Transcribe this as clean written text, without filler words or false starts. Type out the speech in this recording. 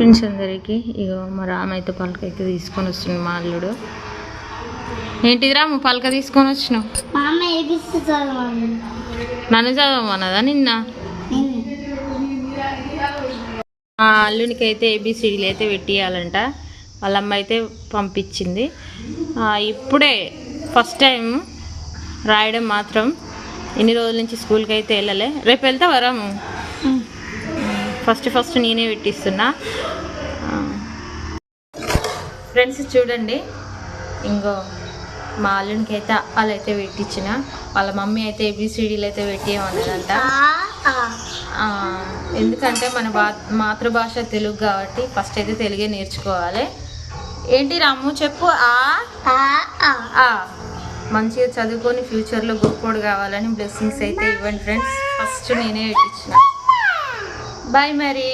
Friends అందరికీ ఇగో మా రామ్ అయితే పలక అయితే తీసుకొని వస్తుంది మా అల్లుడు. ఏంటిది రాము పలక తీసుకొని వచ్చినావు? నన్ను చదవమన్నదా నిన్న? మా అల్లునికి అయితే ఏబిసిడీలు అయితే పెట్టియాలంట. వాళ్ళ అమ్మ అయితే పంపించింది. ఇప్పుడే ఫస్ట్ టైం రాయడం మాత్రం. ఎన్ని రోజుల నుంచి స్కూల్కి అయితే వెళ్ళలే. రేపు వెళ్తా వరాము. ఫస్ట్ నేనే పెట్టిస్తున్నా. ఫ్రెండ్స్ చూడండి, ఇంకో మా అల్లునికి అయితే అప్పాలు అయితే పెట్టించిన. వాళ్ళ మమ్మీ అయితే ఏబిసిడీలు అయితే పెట్టేయమన్నదంట. ఎందుకంటే మన మాతృభాష తెలుగు కాబట్టి ఫస్ట్ అయితే తెలుగే నేర్చుకోవాలి. ఏంటి రాము చెప్పు? మంచిగా చదువుకొని ఫ్యూచర్లో గొప్పోడు కావాలని బ్లెస్సింగ్స్ అయితే ఇవ్వండి ఫ్రెండ్స్. ఫస్ట్ నేనే పెట్టించిన. బాయ్ మరి.